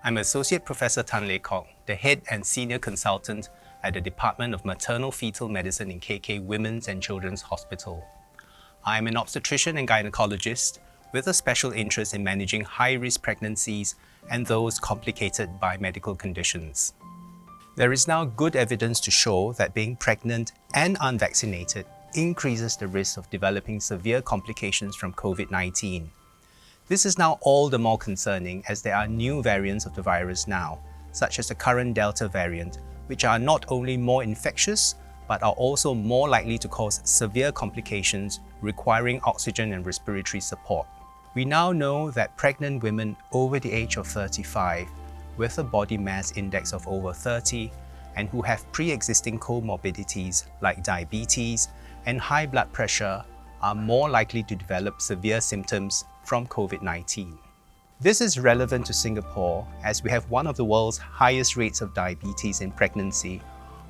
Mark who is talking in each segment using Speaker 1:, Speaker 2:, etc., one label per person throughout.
Speaker 1: I'm Associate Professor Tan Lay Kok, the Head and Senior Consultant at the Department of Maternal Fetal Medicine in KK Women's and Children's Hospital. I'm an obstetrician and gynecologist with a special interest in managing high-risk pregnancies and those complicated by medical conditions. There is now good evidence to show that being pregnant and unvaccinated increases the risk of developing severe complications from COVID-19. This is now all the more concerning as there are new variants of the virus now, such as the current Delta variant, which are not only more infectious, but are also more likely to cause severe complications requiring oxygen and respiratory support. We now know that pregnant women over the age of 35 with a body mass index of over 30 and who have pre-existing comorbidities like diabetes and high blood pressure are more likely to develop severe symptoms from COVID-19. This is relevant to Singapore as we have one of the world's highest rates of diabetes in pregnancy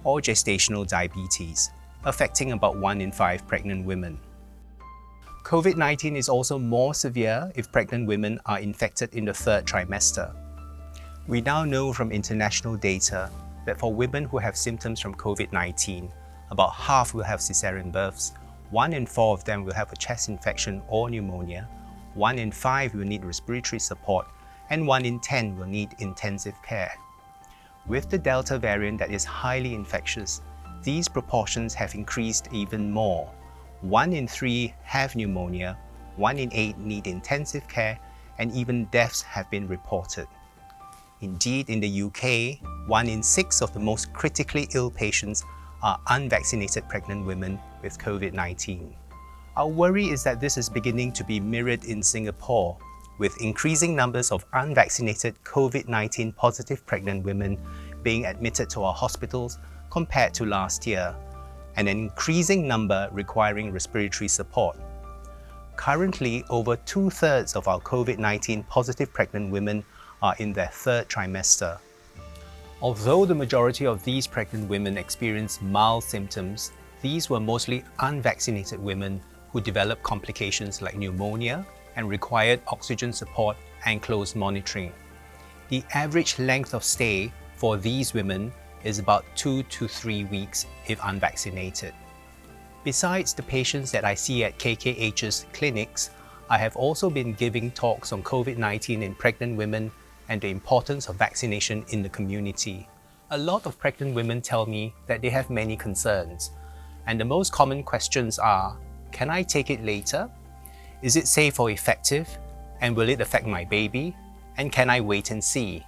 Speaker 1: or gestational diabetes, affecting about 1 in 5 pregnant women. COVID-19 is also more severe if pregnant women are infected in the 3rd trimester. We now know from international data that for women who have symptoms from COVID-19, about half will have cesarean births, 1 in 4 of them will have a chest infection or pneumonia, 1 in 5 will need respiratory support, and 1 in 10 will need intensive care. With the Delta variant that is highly infectious, these proportions have increased even more. 1 in 3 have pneumonia, 1 in 8 need intensive care, and even deaths have been reported. Indeed, in the UK, 1 in 6 of the most critically ill patients are unvaccinated pregnant women with COVID-19. Our worry is that this is beginning to be mirrored in Singapore, with increasing numbers of unvaccinated COVID-19 positive pregnant women being admitted to our hospitals compared to last year, and an increasing number requiring respiratory support. Currently, over 2/3 of our COVID-19 positive pregnant women are in their 3rd trimester. Although the majority of these pregnant women experienced mild symptoms, these were mostly unvaccinated women who developed complications like pneumonia and required oxygen support and close monitoring. The average length of stay for these women is about 2 to 3 weeks if unvaccinated. Besides the patients that I see at KKH's clinics, I have also been giving talks on COVID-19 in pregnant women and the importance of vaccination in the community. A lot of pregnant women tell me that they have many concerns, and the most common questions are, can I take it later? Is it safe or effective? And will it affect my baby? And can I wait and see?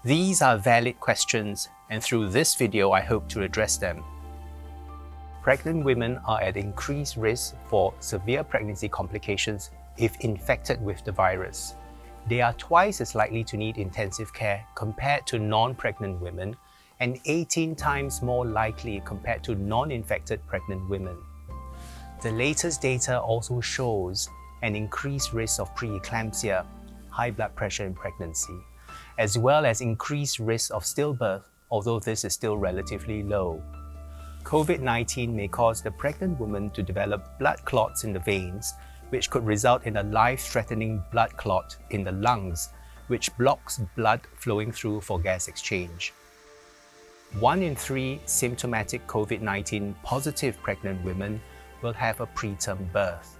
Speaker 1: These are valid questions, and through this video I hope to address them. Pregnant women are at increased risk for severe pregnancy complications if infected with the virus. They are twice as likely to need intensive care compared to non-pregnant women and 18 times more likely compared to non-infected pregnant women. The latest data also shows an increased risk of preeclampsia, high blood pressure in pregnancy, as well as increased risk of stillbirth, although this is still relatively low. COVID-19 may cause the pregnant woman to develop blood clots in the veins, which could result in a life-threatening blood clot in the lungs, which blocks blood flowing through for gas exchange. 1 in 3 symptomatic COVID-19 positive pregnant women will have a preterm birth.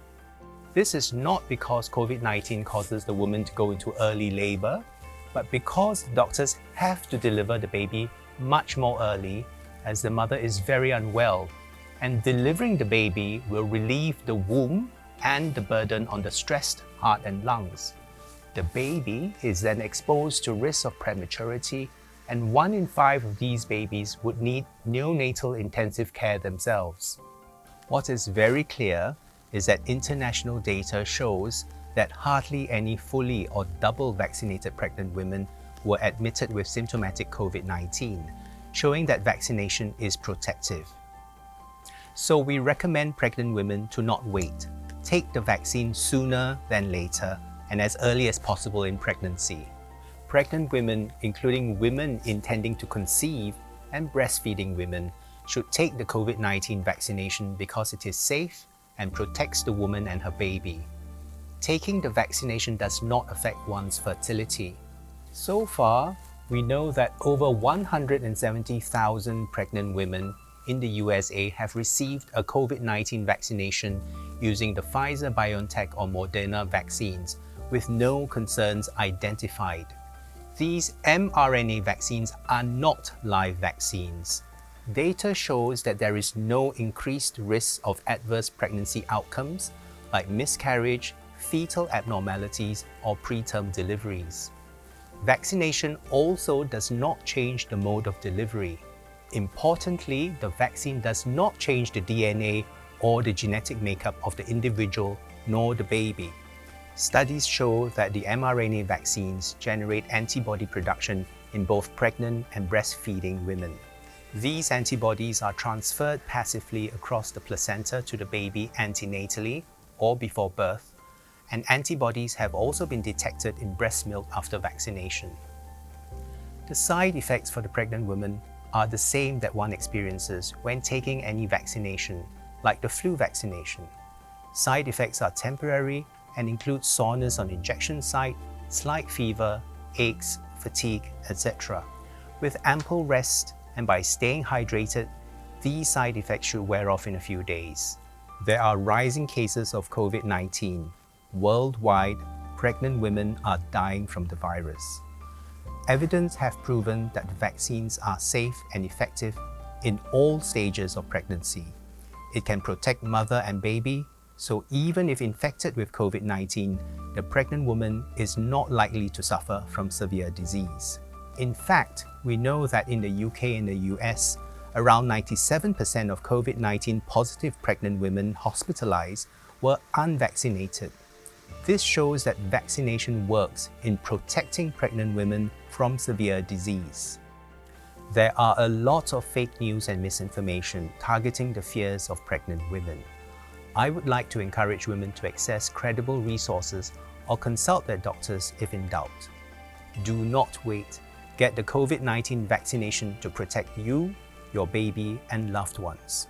Speaker 1: This is not because COVID-19 causes the woman to go into early labor, but because doctors have to deliver the baby much more early as the mother is very unwell, and delivering the baby will relieve the womb and the burden on the stressed heart and lungs. The baby is then exposed to risk of prematurity, and 1 in 5 of these babies would need neonatal intensive care themselves. What is very clear is that international data shows that hardly any fully or double vaccinated pregnant women were admitted with symptomatic COVID-19, showing that vaccination is protective. So we recommend pregnant women to not wait. Take the vaccine sooner than later and as early as possible in pregnancy. Pregnant women, including women intending to conceive and breastfeeding women, should take the COVID-19 vaccination because it is safe and protects the woman and her baby. Taking the vaccination does not affect one's fertility. So far, we know that over 170,000 pregnant women in the USA have received a COVID-19 vaccination using the Pfizer-BioNTech or Moderna vaccines with no concerns identified. These mRNA vaccines are not live vaccines. Data shows that there is no increased risk of adverse pregnancy outcomes like miscarriage, fetal abnormalities, or preterm deliveries. Vaccination also does not change the mode of delivery. Importantly, the vaccine does not change the DNA or the genetic makeup of the individual nor the baby. Studies show that the mRNA vaccines generate antibody production in both pregnant and breastfeeding women. These antibodies are transferred passively across the placenta to the baby antenatally or before birth, and antibodies have also been detected in breast milk after vaccination. The side effects for the pregnant woman are the same that one experiences when taking any vaccination, like the flu vaccination. Side effects are temporary and include soreness on injection site, slight fever, aches, fatigue, etc. With ample rest and by staying hydrated, these side effects should wear off in a few days. There are rising cases of COVID-19. Worldwide, pregnant women are dying from the virus. Evidence have proven that the vaccines are safe and effective in all stages of pregnancy. It can protect mother and baby, so even if infected with COVID-19, the pregnant woman is not likely to suffer from severe disease. In fact, we know that in the UK and the US, around 97% of COVID-19 positive pregnant women hospitalized were unvaccinated. This shows that vaccination works in protecting pregnant women from severe disease. There are a lot of fake news and misinformation targeting the fears of pregnant women. I would like to encourage women to access credible resources or consult their doctors if in doubt. Do not wait. Get the COVID-19 vaccination to protect you, your baby, and loved ones.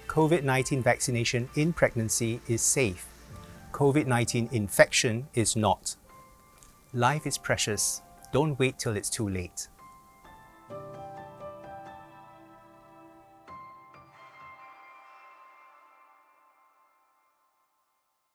Speaker 1: COVID-19 vaccination in pregnancy is safe. COVID-19 infection is not. Life is precious. Don't wait till it's too late.